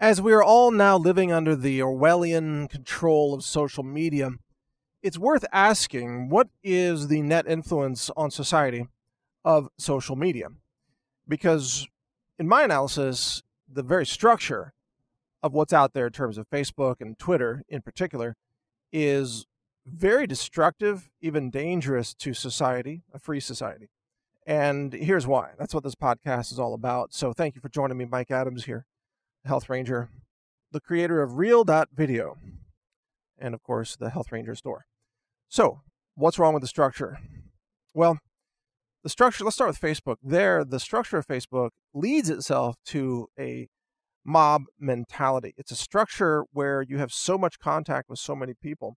As we are all now living under the Orwellian control of social media, it's worth asking, what is the net influence on society of social media? Because in my analysis, the very structure of what's out there in terms of Facebook and Twitter in particular is very destructive, even dangerous to society, a free society. And here's why. That's what this podcast is all about. So thank you for joining me. Mike Adams here, Health Ranger, the creator of Real.video, and of course the Health Ranger store. So what's wrong with the structure? Well, the structure, let's start with Facebook. The structure of Facebook leads itself to a mob mentality. It's a structure where you have so much contact with so many people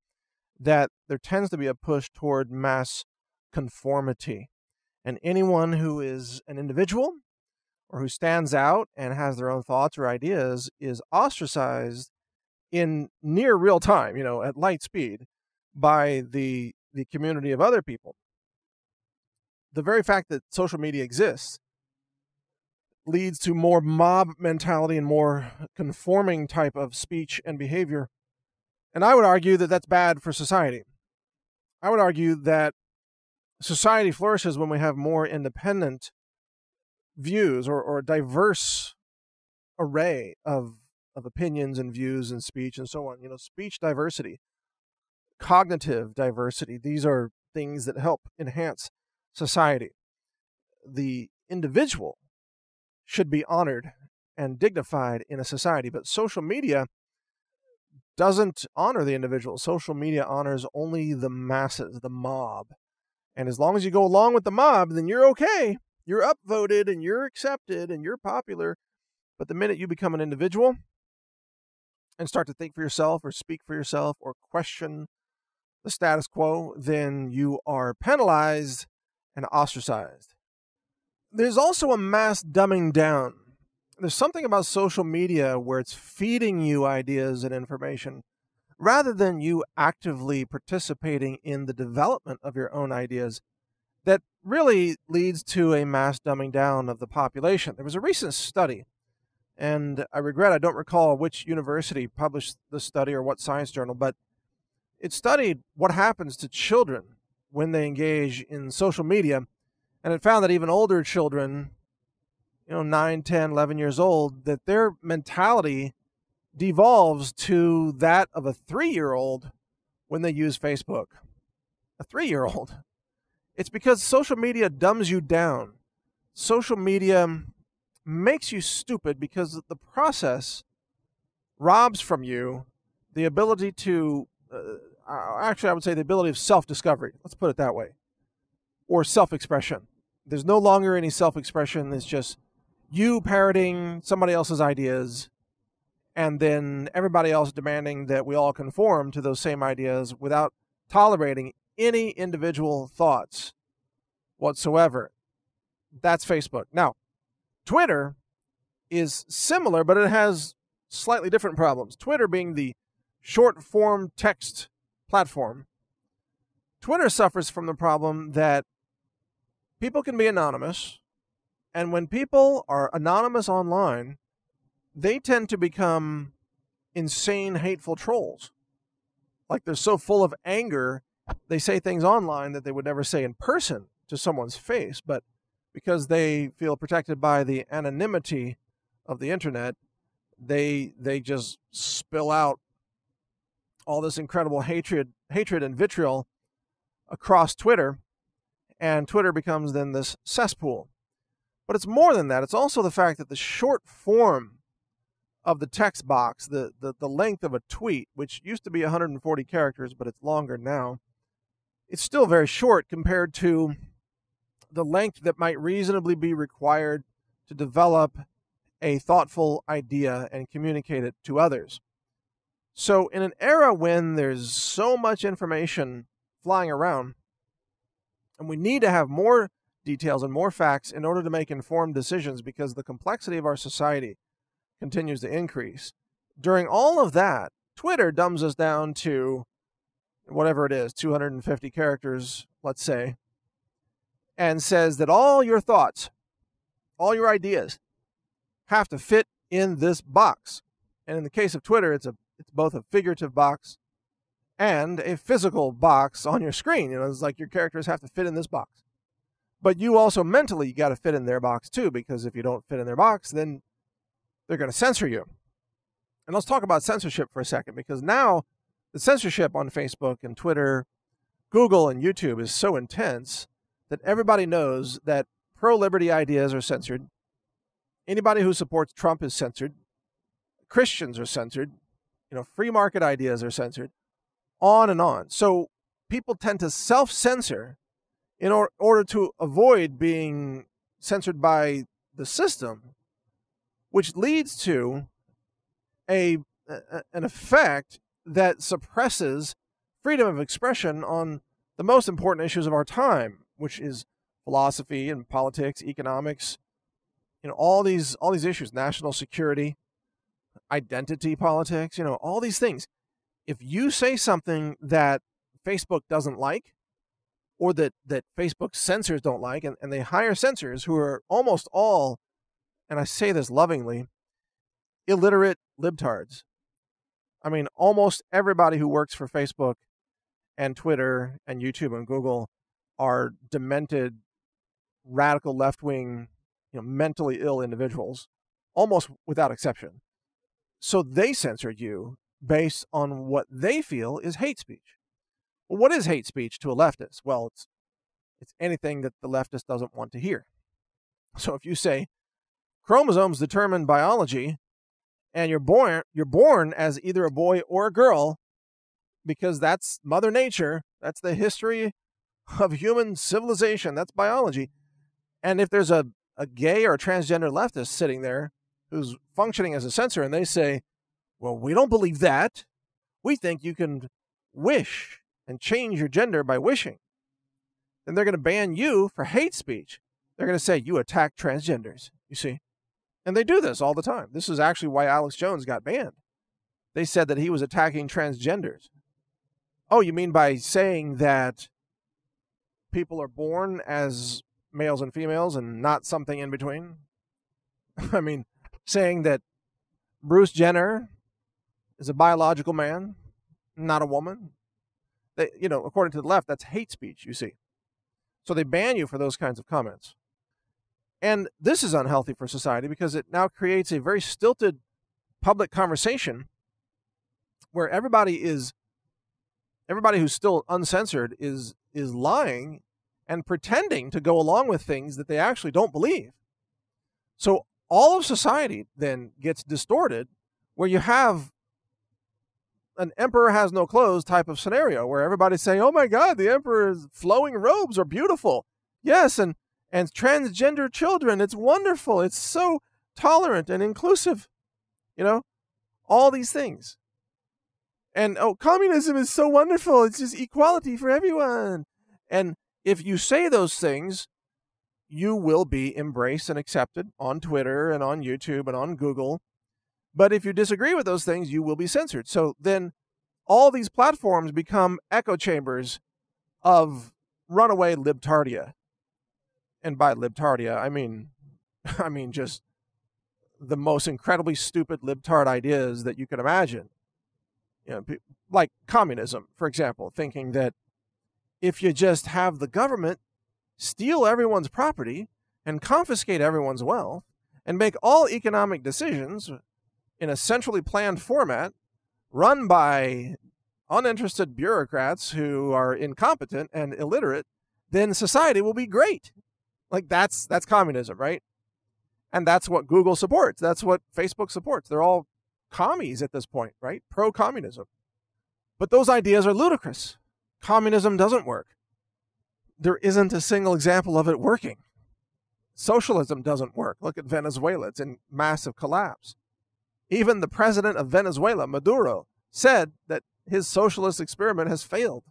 that there tends to be a push toward mass conformity. And anyone who is an individual or who stands out and has their own thoughts or ideas is ostracized in near real time, at light speed, by the community of other people. The very fact that social media exists leads to more mob mentality and more conforming type of speech and behavior. And I would argue that that's bad for society. I would argue that society flourishes when we have more independent views or a diverse array of opinions and views and speech and so on. Speech diversity, cognitive diversity, these are things that help enhance society. The individual should be honored and dignified in a society, but social media doesn't honor the individual. Social media honors only the masses, the mob. And as long as you go along with the mob, then you're okay. You're upvoted and you're accepted and you're popular. But the minute you become an individual and start to think for yourself or speak for yourself or question the status quo, then you are penalized and ostracized. There's also a mass dumbing down. There's something about social media where it's feeding you ideas and information rather than you actively participating in the development of your own ideas that really leads to a mass dumbing down of the population. There was a recent study, and I don't recall which university published the study or what science journal, but it studied what happens to children when they engage in social media, and it found that even older children, 9, 10, 11 years old, that their mentality devolves to that of a 3-year-old when they use Facebook. A 3-year-old. It's because social media dumbs you down. Social media makes you stupid because the process robs from you the ability to, I would say the ability of self-discovery. Let's put it that way. Or self-expression. There's no longer any self-expression. It's just you parroting somebody else's ideas and then everybody else demanding that we all conform to those same ideas without tolerating any individual thoughts whatsoever. That's Facebook. Now, Twitter is similar, but it has slightly different problems. Twitter being the short-form text platform, Twitter suffers from the problem that people can be anonymous, and when people are anonymous online, they tend to become insane, hateful trolls. Like they're so full of anger, they say things online that they would never say in person to someone's face, but because they feel protected by the anonymity of the internet, they just spill out all this incredible hatred and vitriol across Twitter, and Twitter becomes then this cesspool. But it's more than that. It's also the fact that the short form of the text box, the length of a tweet, which used to be 140 characters, but it's longer now, it's still very short compared to the length that might reasonably be required to develop a thoughtful idea and communicate it to others. So in an era when there's so much information flying around, and we need to have more details and more facts in order to make informed decisions because the complexity of our society continues to increase. During all of that, Twitter dumbs us down to whatever it is, 250 characters, let's say, and says that all your thoughts, all your ideas have to fit in this box. And in the case of Twitter, it's both a figurative box and a physical box on your screen. It's like your characters have to fit in this box. But you also mentally, you got to fit in their box too, because if you don't fit in their box, then they're going to censor you. And let's talk about censorship for a second, because now the censorship on Facebook and Twitter, Google and YouTube is so intense that everybody knows that pro-liberty ideas are censored. Anybody who supports Trump is censored. Christians are censored. Free market ideas are censored. On and on. So people tend to self-censor in order to avoid being censored by the system, which leads to an effect that suppresses freedom of expression on the most important issues of our time, which is philosophy and politics, economics, all these issues, national security, identity politics, all these things. If you say something that Facebook doesn't like, or that Facebook censors don't like, and they hire censors who are almost all, and I say this lovingly, illiterate libtards. I mean, almost everybody who works for Facebook and Twitter and YouTube and Google are demented, radical left-wing, mentally ill individuals, almost without exception. So they censor you based on what they feel is hate speech. Well, what is hate speech to a leftist? Well, it's anything that the leftist doesn't want to hear. So if you say chromosomes determine biology, and you're born as either a boy or a girl, because that's Mother Nature, that's the history of human civilization, that's biology. And if there's a gay or a transgender leftist sitting there who's functioning as a censor, and they say, well, we don't believe that. We think you can wish and change your gender by wishing. Then they're going to ban you for hate speech. They're going to say you attack transgenders, you see. And they do this all the time. This is actually why Alex Jones got banned. They said that he was attacking transgenders. Oh, you mean by saying that people are born as males and females and not something in between? I mean, saying that Bruce Jenner is a biological man, not a woman. They, according to the left, that's hate speech, you see. So they ban you for those kinds of comments. And this is unhealthy for society because it now creates a very stilted public conversation where everybody who's still uncensored is lying and pretending to go along with things that they actually don't believe. So all of society then gets distorted, where you have an emperor has no clothes type of scenario where everybody's saying, oh my God, the emperor's flowing robes are beautiful. Yes, and transgender children, it's wonderful. It's so tolerant and inclusive. All these things. And, communism is so wonderful. It's just equality for everyone. And if you say those things, you will be embraced and accepted on Twitter and on YouTube and on Google. But if you disagree with those things, you will be censored. So then all these platforms become echo chambers of runaway libtardia. And by libtardia, I mean just the most incredibly stupid libtard ideas that you can imagine. Like communism, for example, thinking that if you just have the government steal everyone's property and confiscate everyone's wealth and make all economic decisions in a centrally planned format run by uninterested bureaucrats who are incompetent and illiterate, then society will be great. Like that's communism, right? And that's what Google supports. That's what Facebook supports. They're all commies at this point, right? Pro-communism. But those ideas are ludicrous. Communism doesn't work. There isn't a single example of it working. Socialism doesn't work. Look at Venezuela. It's in massive collapse. Even the president of Venezuela, Maduro, said that his socialist experiment has failed.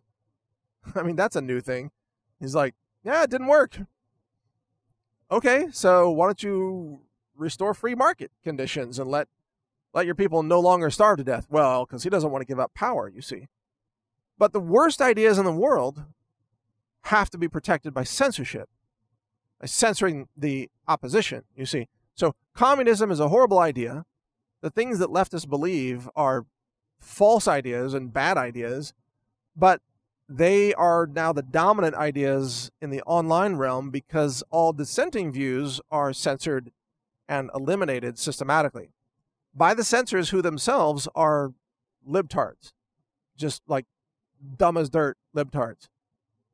I mean, that's a new thing. He's like, yeah, it didn't work. Okay, so why don't you restore free market conditions and let your people no longer starve to death? Well, because he doesn't want to give up power, you see. But the worst ideas in the world have to be protected by censorship, by censoring the opposition, you see. So communism is a horrible idea. The things that leftists believe are false ideas and bad ideas, but they are now the dominant ideas in the online realm because all dissenting views are censored and eliminated systematically by the censors who themselves are libtards, just like dumb as dirt libtards,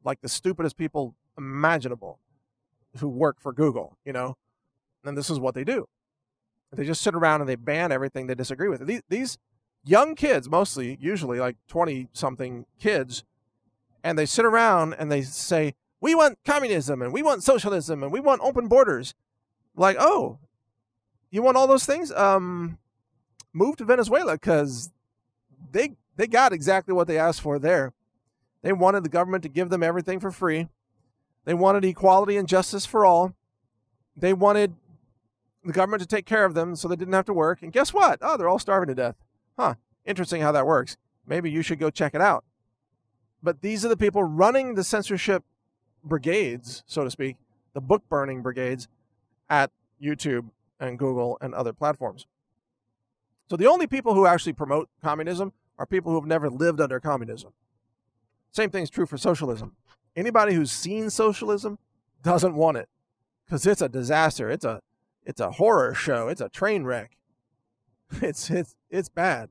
like the stupidest people imaginable who work for Google, and this is what they do. They just sit around and they ban everything they disagree with. These young kids, mostly, usually like 20-something kids, and they sit around and they say, we want communism and we want socialism and we want open borders. Like, oh, you want all those things? Move to Venezuela, because they got exactly what they asked for there. They wanted the government to give them everything for free. They wanted equality and justice for all. They wanted the government to take care of them so they didn't have to work. And guess what? Oh, they're all starving to death. Huh. Interesting how that works. Maybe you should go check it out. But these are the people running the censorship brigades, so to speak, the book burning brigades at YouTube and Google and other platforms. So the only people who actually promote communism are people who have never lived under communism. Same thing is true for socialism. Anybody who's seen socialism doesn't want it, because it's a disaster. It's a horror show. It's a train wreck. It's bad.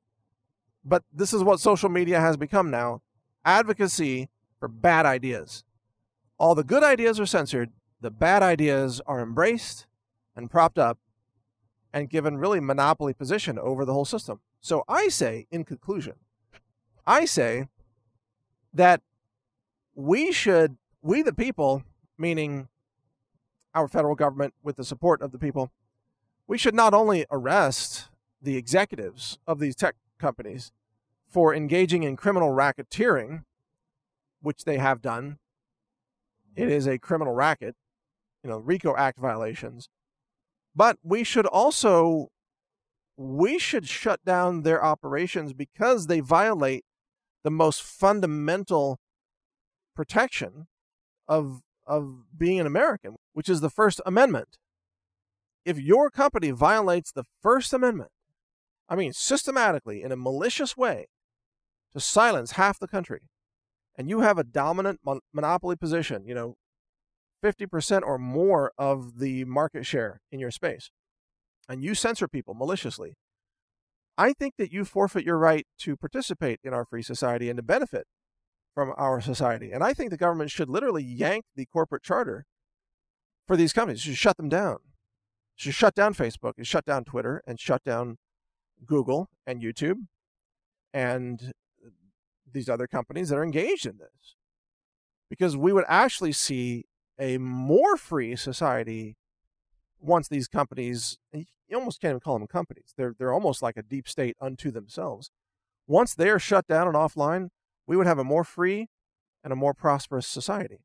But this is what social media has become now. Advocacy for bad ideas. All the good ideas are censored. The bad ideas are embraced and propped up and given really monopoly position over the whole system. So I say, in conclusion, I say that we the people, meaning our federal government with the support of the people, we should not only arrest the executives of these tech companies for engaging in criminal racketeering, which they have done. It is a criminal racket, RICO Act violations. But we should shut down their operations because they violate the most fundamental protection of being an American, which is the First Amendment. If your company violates the First Amendment, systematically, in a malicious way, to silence half the country, and you have a dominant monopoly position, 50% or more of the market share in your space, and you censor people maliciously, I think that you forfeit your right to participate in our free society and to benefit from our society. And I think the government should literally yank the corporate charter for these companies. It should shut them down. It should shut down Facebook, and shut down Twitter, and shut down Google and YouTube and these other companies that are engaged in this. Because we would actually see a more free society once these companies, and you almost can't even call them companies, they're almost like a deep state unto themselves. Once they are shut down and offline, we would have a more free and a more prosperous society.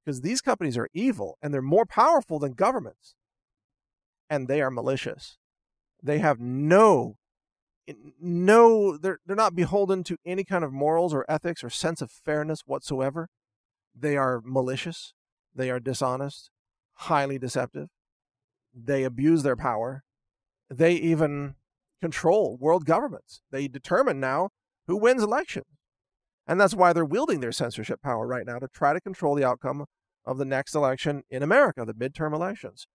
Because these companies are evil, and they're more powerful than governments. And they are malicious. They have they're not beholden to any kind of morals or ethics or sense of fairness whatsoever. They are malicious. They are dishonest, highly deceptive. They abuse their power. They even control world governments. They determine now who wins elections. And that's why they're wielding their censorship power right now, to try to control the outcome of the next election in America, the midterm elections.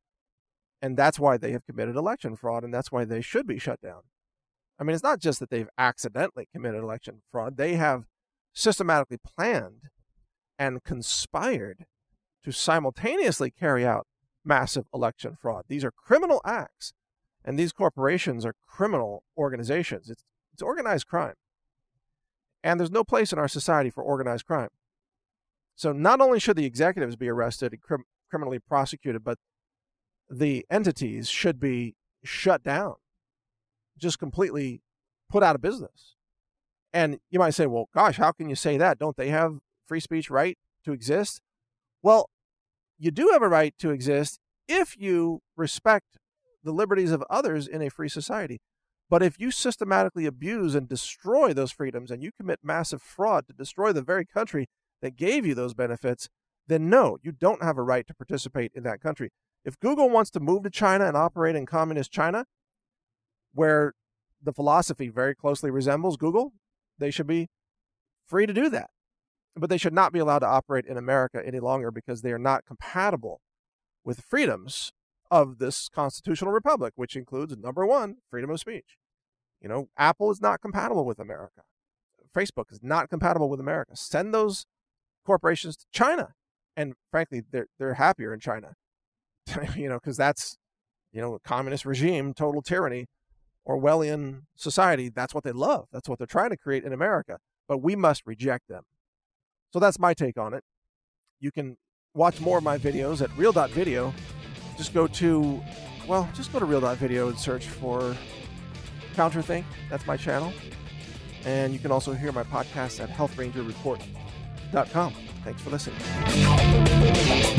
And that's why they have committed election fraud, and that's why they should be shut down. It's not just that they've accidentally committed election fraud. They have systematically planned and conspired to simultaneously carry out massive election fraud. These are criminal acts, and these corporations are criminal organizations. It's organized crime. And there's no place in our society for organized crime. So not only should the executives be arrested and criminally prosecuted, but the entities should be shut down, just completely put out of business. And you might say, well, gosh, how can you say that? Don't they have free speech right to exist? Well, you do have a right to exist if you respect the liberties of others in a free society. But if you systematically abuse and destroy those freedoms, and you commit massive fraud to destroy the very country that gave you those benefits, then no, you don't have a right to participate in that country. If Google wants to move to China and operate in communist China, where the philosophy very closely resembles Google, they should be free to do that. But they should not be allowed to operate in America any longer because they are not compatible with freedoms of this constitutional republic, which includes, number one, freedom of speech. You know, Apple is not compatible with America. Facebook is not compatible with America. Send those corporations to China. And frankly, they're happier in China, you know, because that's, you know, a communist regime, total tyranny, Orwellian society. That's what they love. That's what they're trying to create in America. But we must reject them. So that's my take on it. You can watch more of my videos at real.video. Just go to real.video and search for Counterthink. That's my channel. And you can also hear my podcast at healthrangerreport.com. Thanks for listening.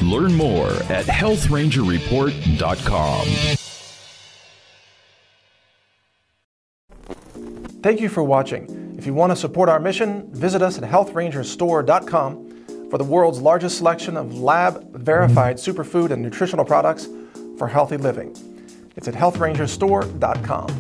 Learn more at healthrangerreport.com. Thank you for watching. If you want to support our mission, visit us at healthrangerstore.com for the world's largest selection of lab-verified superfood and nutritional products for healthy living. It's at healthrangerstore.com.